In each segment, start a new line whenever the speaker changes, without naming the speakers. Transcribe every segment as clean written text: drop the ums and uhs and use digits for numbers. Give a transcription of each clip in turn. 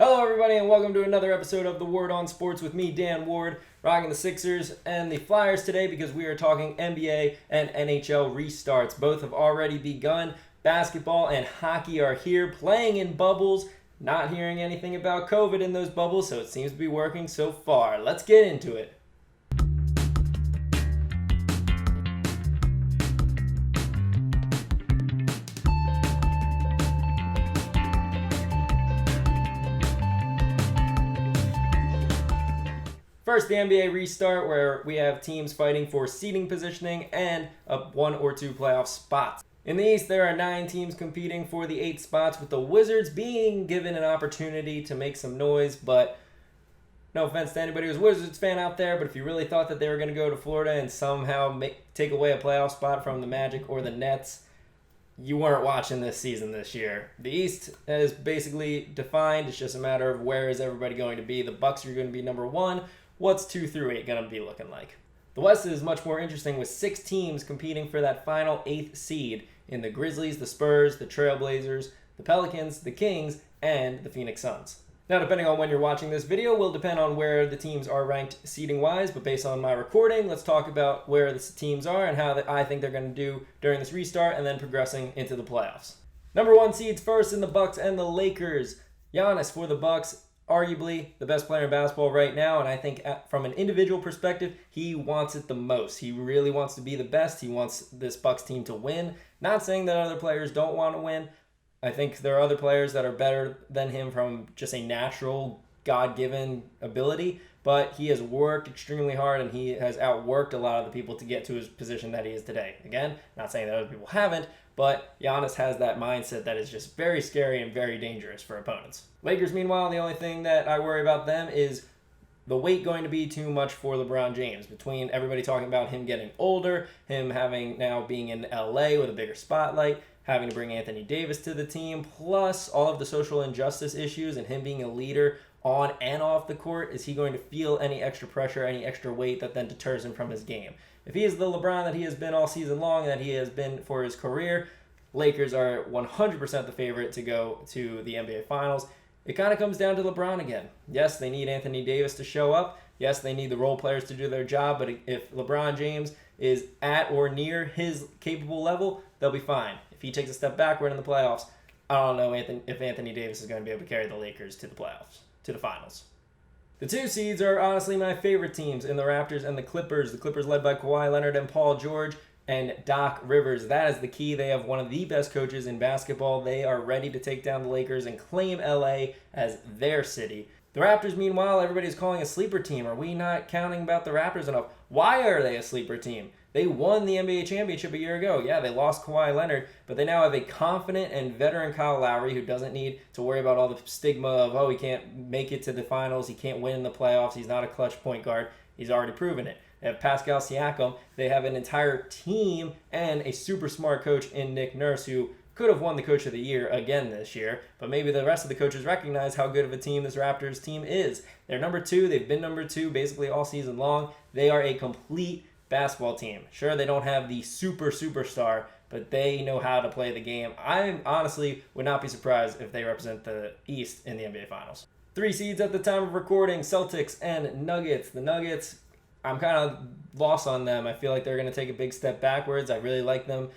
Hello everybody and welcome to another episode of The Word on Sports with me, Dan Ward, rocking the Sixers and the Flyers today because we are talking NBA and NHL restarts. Both have already begun. Basketball and hockey are here, playing in bubbles. Not hearing anything about COVID in those bubbles, so it seems to be working so far. Let's get into it. First, the NBA restart, where we have teams fighting for seeding positioning and one or two playoff spots. In the East, there are 9 teams competing for the 8 spots, with the Wizards being given an opportunity to make some noise, but no offense to anybody who's a Wizards fan out there, but if you really thought that they were going to go to Florida and somehow take away a playoff spot from the Magic or the Nets, you weren't watching this season this year. The East is basically defined. It's just a matter of where is everybody going to be. The Bucks are going to be number 1. What's 2 through 8 going to be looking like? The West is much more interesting with 6 teams competing for that final 8th seed in the Grizzlies, the Spurs, the Trailblazers, the Pelicans, the Kings, and the Phoenix Suns. Now, depending on when you're watching this video, will depend on where the teams are ranked seeding-wise, but based on my recording, let's talk about where the teams are and how I think they're going to do during this restart and then progressing into the playoffs. Number 1 seeds first in the Bucks and the Lakers. Giannis for the Bucks, arguably the best player in basketball right now, and I think from an individual perspective, he wants it the most. He really wants to be the best. He wants this Bucks team to win. Not saying that other players don't want to win. I think there are other players that are better than him from just a natural, God-given ability, but he has worked extremely hard, and he has outworked a lot of the people to get to his position that he is today. Again, not saying that other people haven't, but Giannis has that mindset that is just very scary and very dangerous for opponents. Lakers, meanwhile, the only thing that I worry about them is the weight going to be too much for LeBron James. Between everybody talking about him getting older, him having now being in LA with a bigger spotlight, having to bring Anthony Davis to the team, plus all of the social injustice issues and him being a leader on and off the court, is he going to feel any extra pressure, any extra weight that then deters him from his game? If he is the LeBron that he has been all season long, that he has been for his career, Lakers are 100% the favorite to go to the NBA Finals. It kind of comes down to LeBron again. Yes, they need Anthony Davis to show up. Yes, they need the role players to do their job, but if LeBron James is at or near his capable level, they'll be fine. If he takes a step backward in the playoffs, I don't know if Anthony Davis is going to be able to carry the Lakers to the playoffs, to the finals. The 2 seeds are honestly my favorite teams in the Raptors and the Clippers. The Clippers led by Kawhi Leonard and Paul George and Doc Rivers. That is the key. They have one of the best coaches in basketball. They are ready to take down the Lakers and claim LA as their city. The Raptors, meanwhile, everybody's calling a sleeper team. Are we not counting about the Raptors enough? Why are they a sleeper team? They won the NBA championship a year ago. Yeah, they lost Kawhi Leonard, but they now have a confident and veteran Kyle Lowry who doesn't need to worry about all the stigma of, oh, he can't make it to the finals, he can't win in the playoffs, he's not a clutch point guard. He's already proven it. They have Pascal Siakam. They have an entire team and a super smart coach in Nick Nurse, who could have won the Coach of the Year again this year, but maybe the rest of the coaches recognize how good of a team this Raptors team is. They're number 2. They've been number 2 basically all season long. They are a complete basketball team. Sure, they don't have the superstar, but they know how to play the game. I honestly would not be surprised if they represent the East in the NBA Finals. 3 seeds at the time of recording, Celtics and Nuggets. The Nuggets, I'm kind of lost on them. I feel like they're going to take a big step backwards. I really like them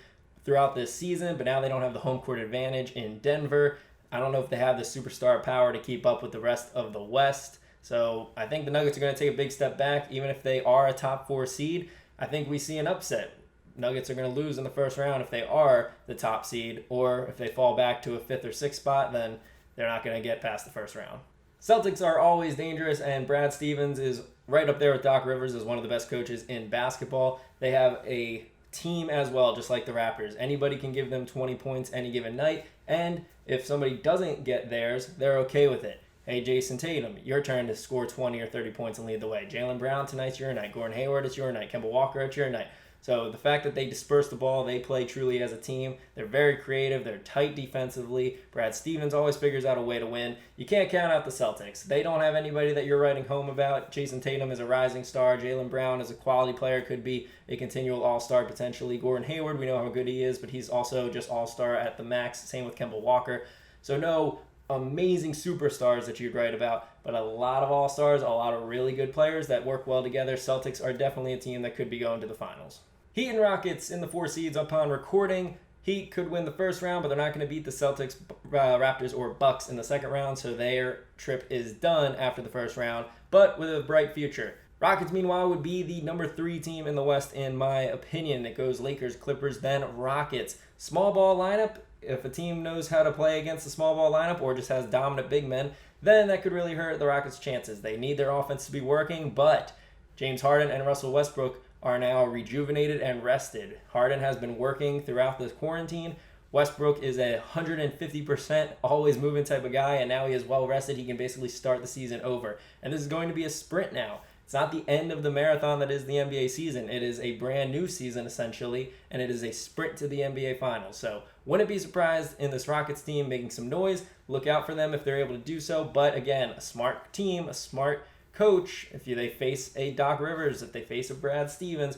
throughout this season, but now they don't have the home court advantage in Denver. I don't know if they have the superstar power to keep up with the rest of the West. So I think the Nuggets are going to take a big step back. Even if they are a top 4 seed, I think we see an upset. Nuggets are going to lose in the first round if they are the top seed, or if they fall back to a 5th or 6th spot, then they're not going to get past the first round. Celtics are always dangerous, and Brad Stevens is right up there with Doc Rivers as one of the best coaches in basketball. They have a team as well, just like the Raptors. Anybody can give them 20 points any given night, and if somebody doesn't get theirs, they're okay with it. Hey, Jason Tatum, your turn to score 20 or 30 points and lead the way. Jaylen Brown, tonight's your night. Gordon Hayward, it's your night. Kemba Walker, it's your night. So the fact that they disperse the ball, they play truly as a team. They're very creative. They're tight defensively. Brad Stevens always figures out a way to win. You can't count out the Celtics. They don't have anybody that you're writing home about. Jason Tatum is a rising star. Jaylen Brown is a quality player, could be a continual all-star potentially. Gordon Hayward, we know how good he is, but he's also just all-star at the max. Same with Kemba Walker. So no amazing superstars that you'd write about, but a lot of all-stars, a lot of really good players that work well together. Celtics are definitely a team that could be going to the finals. Heat and Rockets in the 4 seeds upon recording. Heat could win the first round, but they're not going to beat the Celtics, Raptors, or Bucks in the second round, so their trip is done after the first round, but with a bright future. Rockets, meanwhile, would be the number 3 team in the West, in my opinion. It goes Lakers, Clippers, then Rockets. Small ball lineup, if a team knows how to play against a small ball lineup or just has dominant big men, then that could really hurt the Rockets' chances. They need their offense to be working, but James Harden and Russell Westbrook are now rejuvenated and rested. Harden has been working throughout this quarantine. Westbrook is a 150% always moving type of guy, and now he is well rested. He can basically start the season over. And this is going to be a sprint now. It's not the end of the marathon that is the NBA season. It is a brand new season, essentially, and it is a sprint to the NBA Finals. So wouldn't be surprised in this Rockets team making some noise. Look out for them if they're able to do so. But again, a smart team, a smart coach, if they face a Doc Rivers, if they face a Brad Stevens,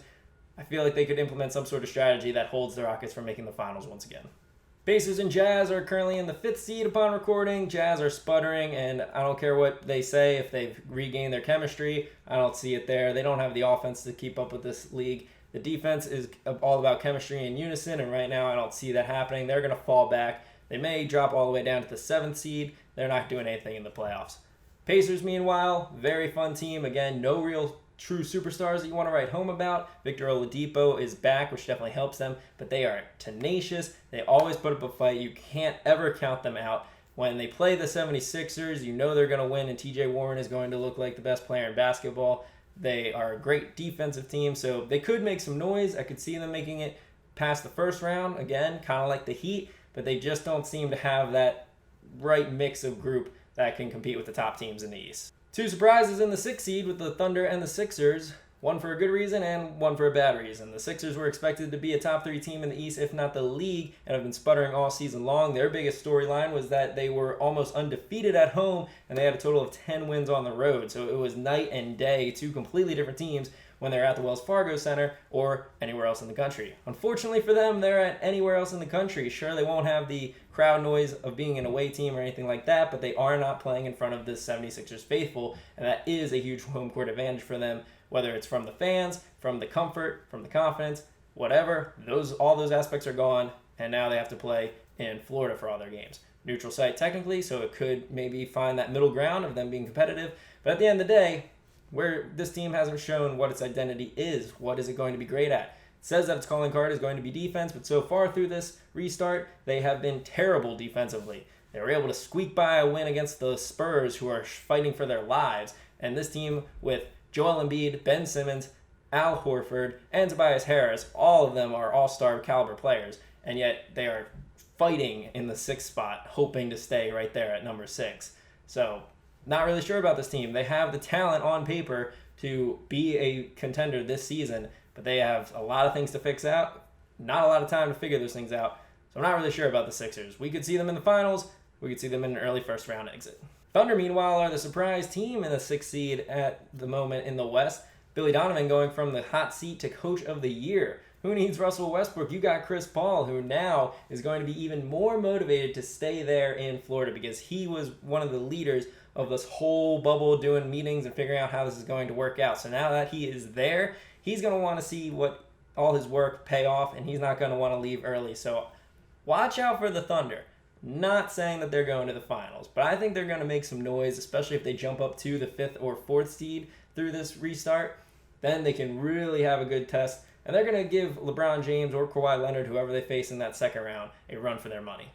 I feel like they could implement some sort of strategy that holds the Rockets from making the finals once again. Pacers and Jazz are currently in the 5th seed upon recording. Jazz are sputtering, and I don't care what they say. If they've regained their chemistry, I don't see it there. They don't have the offense to keep up with this league. The defense is all about chemistry and unison, and right now I don't see that happening. They're going to fall back. They may drop all the way down to the 7th seed. They're not doing anything in the playoffs. Pacers, meanwhile, very fun team. Again, no real true superstars that you want to write home about. Victor Oladipo is back, which definitely helps them, but they are tenacious. They always put up a fight. You can't ever count them out. When they play the 76ers, you know they're going to win, and TJ Warren is going to look like the best player in basketball. They are a great defensive team, so they could make some noise. I could see them making it past the first round, again, kind of like the Heat, but they just don't seem to have that right mix of group that can compete with the top teams in the East. 2 surprises in the 6th seed with the Thunder and the Sixers, one for a good reason and one for a bad reason. The Sixers were expected to be a top 3 team in the East, if not the league, and have been sputtering all season long. Their biggest storyline was that they were almost undefeated at home, and they had a total of 10 wins on the road. So it was night and day, 2 completely different teams when they're at the Wells Fargo Center or anywhere else in the country. Unfortunately for them, they're at anywhere else in the country. Sure, they won't have the crowd noise of being an away team or anything like that, but they are not playing in front of the 76ers faithful, and that is a huge home court advantage for them, whether it's from the fans, from the comfort, from the confidence, whatever. All those aspects are gone, and now they have to play in Florida for all their games. Neutral site technically, so it could maybe find that middle ground of them being competitive, but at the end of the day, where this team hasn't shown what its identity is, what is it going to be great at? It says that its calling card is going to be defense, but so far through this restart, they have been terrible defensively. They were able to squeak by a win against the Spurs, who are fighting for their lives, and this team with Joel Embiid, Ben Simmons, Al Horford, and Tobias Harris, all of them are all-star caliber players, and yet they are fighting in the 6th spot, hoping to stay right there at number 6. So, not really sure about this team. They have the talent on paper to be a contender this season, but they have a lot of things to fix out. Not a lot of time to figure those things out. So I'm not really sure about the Sixers. We could see them in the finals. We could see them in an early first round exit. Thunder, meanwhile, are the surprise team in the 6th seed at the moment in the West. Billy Donovan going from the hot seat to coach of the year. Who needs Russell Westbrook? You got Chris Paul, who now is going to be even more motivated to stay there in Florida because he was one of the leaders of this whole bubble, doing meetings and figuring out how this is going to work out. So now that he is there, he's going to want to see what all his work pay off, and he's not going to want to leave early. So watch out for the Thunder. Not saying that they're going to the finals, but I think they're going to make some noise, especially if they jump up to the 5th or 4th seed through this restart. Then they can really have a good test, and they're going to give LeBron James or Kawhi Leonard, whoever they face in that second round, a run for their money.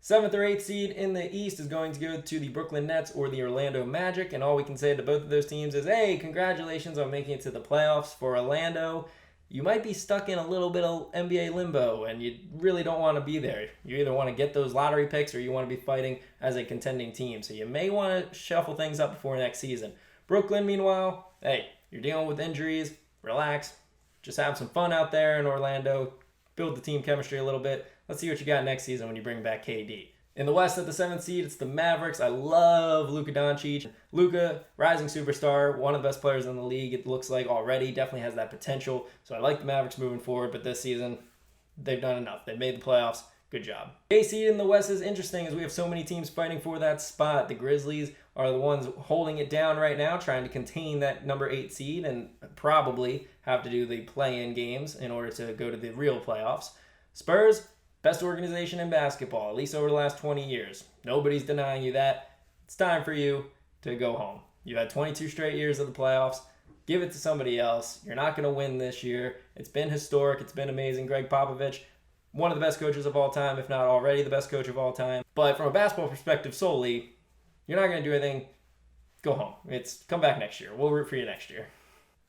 7th or 8th seed in the East is going to go to the Brooklyn Nets or the Orlando Magic, and all we can say to both of those teams is, hey, congratulations on making it to the playoffs. For Orlando, you might be stuck in a little bit of NBA limbo, and you really don't want to be there. You either want to get those lottery picks or you want to be fighting as a contending team, so you may want to shuffle things up before next season. Brooklyn, meanwhile, hey, you're dealing with injuries. Relax. Just have some fun out there in Orlando. Build the team chemistry a little bit. Let's see what you got next season when you bring back KD. In the West at the 7th seed, it's the Mavericks. I love Luka Doncic. Luka, rising superstar, one of the best players in the league, it looks like already. Definitely has that potential. So I like the Mavericks moving forward, but this season, they've done enough. They've made the playoffs. Good job. A seed in the West is interesting as we have so many teams fighting for that spot. The Grizzlies are the ones holding it down right now, trying to contain that number 8 seed and probably have to do the play-in games in order to go to the real playoffs. Spurs, best organization in basketball, at least over the last 20 years. Nobody's denying you that. It's time for you to go home. You had 22 straight years of the playoffs. Give it to somebody else. You're not going to win this year. It's been historic. It's been amazing. Greg Popovich, one of the best coaches of all time, if not already the best coach of all time. But from a basketball perspective solely, you're not going to do anything. Go home. Come back next year. We'll root for you next year.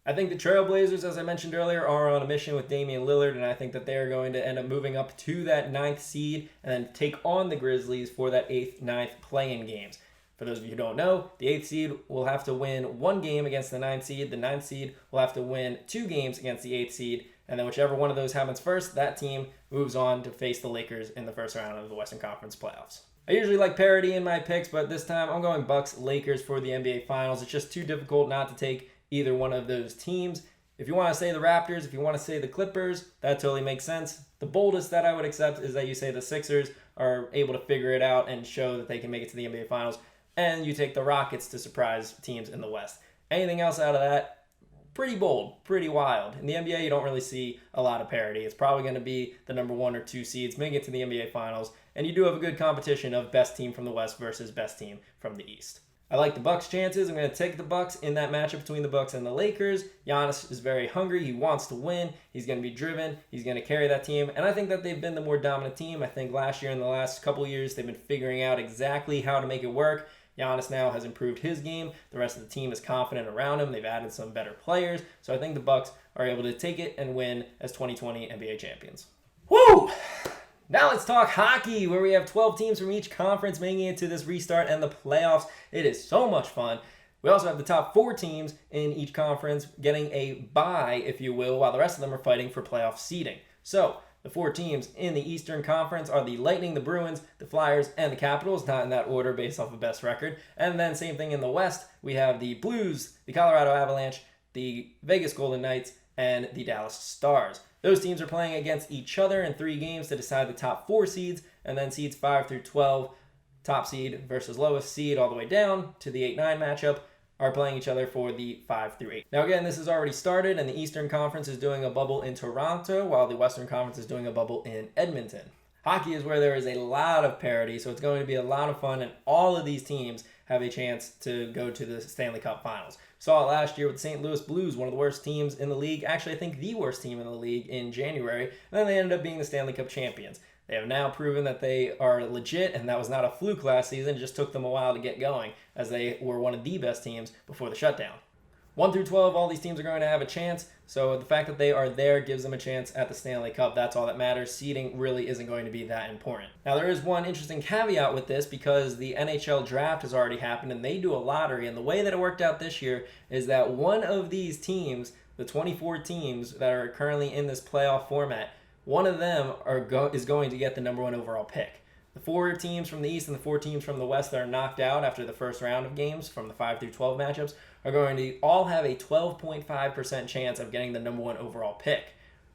I think the Trailblazers, as I mentioned earlier, are on a mission with Damian Lillard, and I think that they are going to end up moving up to that 9th seed and then take on the Grizzlies for that 8th, 9th play-in games. For those of you who don't know, the 8th seed will have to win 1 game against the 9th seed. The 9th seed will have to win 2 games against the 8th seed. And then whichever one of those happens first, that team moves on to face the Lakers in the first round of the Western Conference playoffs. I usually like parity in my picks, but this time I'm going Bucks-Lakers for the NBA Finals. It's just too difficult not to take either one of those teams. If you want to say the Raptors, if you want to say the Clippers, that totally makes sense. The boldest that I would accept is that you say the Sixers are able to figure it out and show that they can make it to the NBA Finals, and you take the Rockets to surprise teams in the West. Anything else out of that, pretty bold, pretty wild. In the NBA, you don't really see a lot of parity. It's probably going to be the number 1 or 2 seeds making it to the NBA Finals, and you do have a good competition of best team from the West versus best team from the East. I like the Bucks' chances. I'm going to take the Bucks in that matchup between the Bucks and the Lakers. Giannis is very hungry. He wants to win. He's going to be driven. He's going to carry that team, and I think that they've been the more dominant team. I think last year and the last couple of years, they've been figuring out exactly how to make it work. Giannis now has improved his game. The rest of the team is confident around him. They've added some better players. So I think the Bucks are able to take it and win as 2020 NBA champions. Woo! Now let's talk hockey, where we have 12 teams from each conference making it to this restart and the playoffs. It is so much fun. We also have the top 4 teams in each conference getting a bye, if you will, while the rest of them are fighting for playoff seeding. So the 4 teams in the Eastern Conference are the Lightning, the Bruins, the Flyers, and the Capitals, not in that order based off of best record. And then same thing in the West, we have the Blues, the Colorado Avalanche, the Vegas Golden Knights, and the Dallas Stars. Those teams are playing against each other in 3 games to decide the top 4 seeds, and then seeds 5 through 12, top seed versus lowest seed all the way down to the 8-9 matchup, are playing each other for the 5 through 8. Now again, this has already started, and the Eastern Conference is doing a bubble in Toronto, while the Western Conference is doing a bubble in Edmonton. Hockey is where there is a lot of parity, so it's going to be a lot of fun, and all of these teams have a chance to go to the Stanley Cup Finals. Saw it last year with the St. Louis Blues, one of the worst teams in the league. Actually, I think the worst team in the league in January, and then they ended up being the Stanley Cup champions. They have now proven that they are legit, and that was not a fluke last season. It just took them a while to get going, as they were one of the best teams before the shutdown. 1 through 12, all these teams are going to have a chance, so the fact that they are there gives them a chance at the Stanley Cup. That's all that matters. Seeding really isn't going to be that important. Now, there is one interesting caveat with this, because the NHL draft has already happened, and they do a lottery, and the way that it worked out this year is that one of these teams, the 24 teams that are currently in this playoff format, one of them is going to get the number 1 overall pick. The 4 teams from the East and the 4 teams from the West that are knocked out after the first round of games from the 5 through 12 matchups are going to all have a 12.5% chance of getting the number 1 overall pick.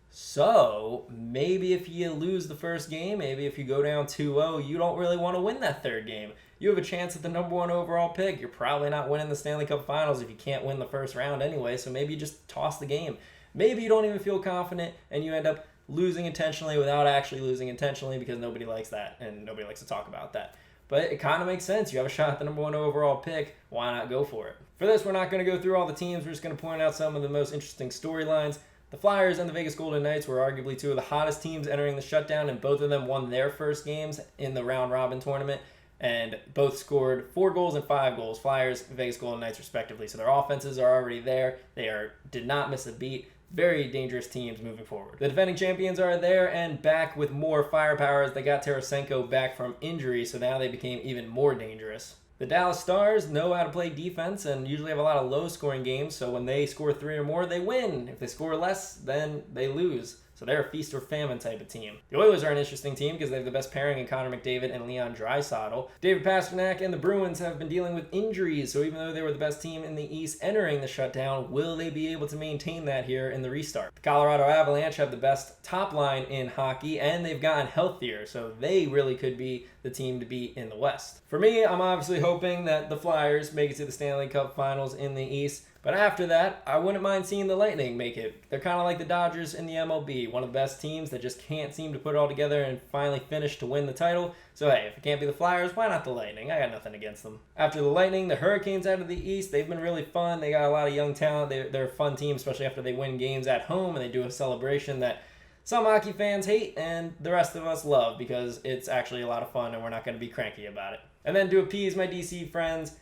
So maybe if you lose the first game, maybe if you go down 2-0, you don't really want to win that third game. You have a chance at the number 1 overall pick. You're probably not winning the Stanley Cup Finals if you can't win the first round anyway, so maybe you just toss the game. Maybe you don't even feel confident and you end up losing intentionally without actually losing intentionally, because nobody likes that and nobody likes to talk about that. But it kind of makes sense. You have a shot at the number 1 overall pick. Why not go for it? For this, we're not going to go through all the teams. We're just going to point out some of the most interesting storylines. The Flyers and the Vegas Golden Knights were arguably 2 of the hottest teams entering the shutdown, and both of them won their first games in the round-robin tournament, and both scored 4 goals and 5 goals, Flyers and Vegas Golden Knights respectively. So their offenses are already there. They did not miss a beat. Very dangerous teams moving forward. The defending champions are there and back with more firepower as they got Tarasenko back from injury, so now they became even more dangerous. The Dallas Stars know how to play defense and usually have a lot of low-scoring games, so when they score 3 or more, they win. If they score less, then they lose. So they're a feast or famine type of team. The Oilers are an interesting team because they have the best pairing in Connor McDavid and Leon Draisaitl. David Pastrnak and the Bruins have been dealing with injuries, so even though they were the best team in the East entering the shutdown, will they be able to maintain that here in the restart? The Colorado Avalanche have the best top line in hockey, and they've gotten healthier, so they really could be the team to beat in the West. For me, I'm obviously hoping that the Flyers make it to the Stanley Cup Finals in the East, but after that, I wouldn't mind seeing the Lightning make it. They're kind of like the Dodgers in the MLB, one of the best teams that just can't seem to put it all together and finally finish to win the title. So hey, if it can't be the Flyers, why not the Lightning? I got nothing against them. After the Lightning, the Hurricanes out of the East, they've been really fun. They got a lot of young talent. They're a fun team, especially after they win games at home and they do a celebration that some hockey fans hate and the rest of us love because it's actually a lot of fun and we're not going to be cranky about it. And then to appease my DC friends,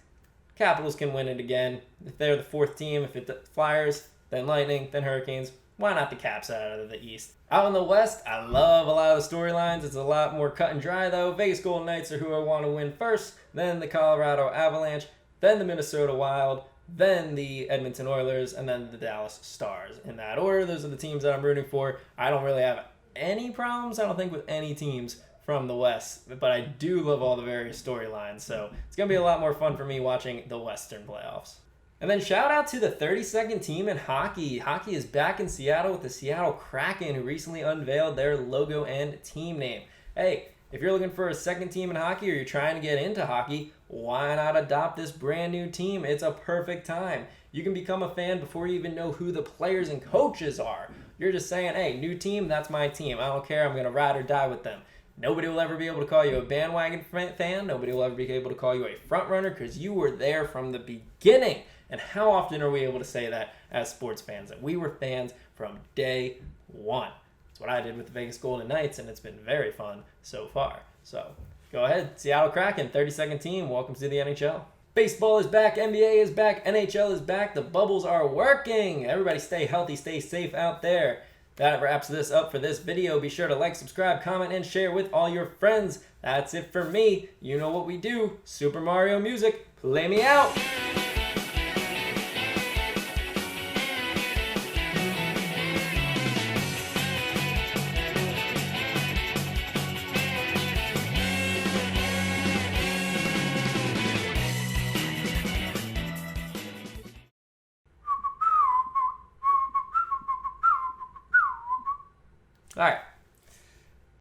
Capitals can win it again. If they're the fourth team, if it's the Flyers, then Lightning, then Hurricanes, why not the Caps out of the East? Out in the West, I love a lot of the storylines. It's a lot more cut and dry though. Vegas Golden Knights are who I want to win first, then the Colorado Avalanche, then the Minnesota Wild, then the Edmonton Oilers, and then the Dallas Stars. In that order, those are the teams that I'm rooting for. I don't really have any problems, I don't think, with any teams from the West, but I do love all the various storylines, so it's going to be a lot more fun for me watching the Western playoffs. And then shout out to the 32nd team in hockey. Hockey is back in Seattle with the Seattle Kraken, who recently unveiled their logo and team name. Hey, if you're looking for a second team in hockey or you're trying to get into hockey, why not adopt this brand new team? It's a perfect time. You can become a fan before you even know who the players and coaches are. You're just saying, hey, new team, that's my team. I don't care, I'm going to ride or die with them. Nobody will ever be able to call you a bandwagon fan. Nobody will ever be able to call you a front runner because you were there from the beginning. And how often are we able to say that as sports fans, that we were fans from day one? That's what I did with the Vegas Golden Knights, and it's been very fun so far. So go ahead, Seattle Kraken, 32nd team. Welcome to the NHL. Baseball is back, NBA is back, NHL is back. The bubbles are working. Everybody stay healthy, stay safe out there. That wraps this up for this video. Be sure to like, subscribe, comment, and share with all your friends. That's it for me. You know what we do. Super Mario music. Play me out. All right.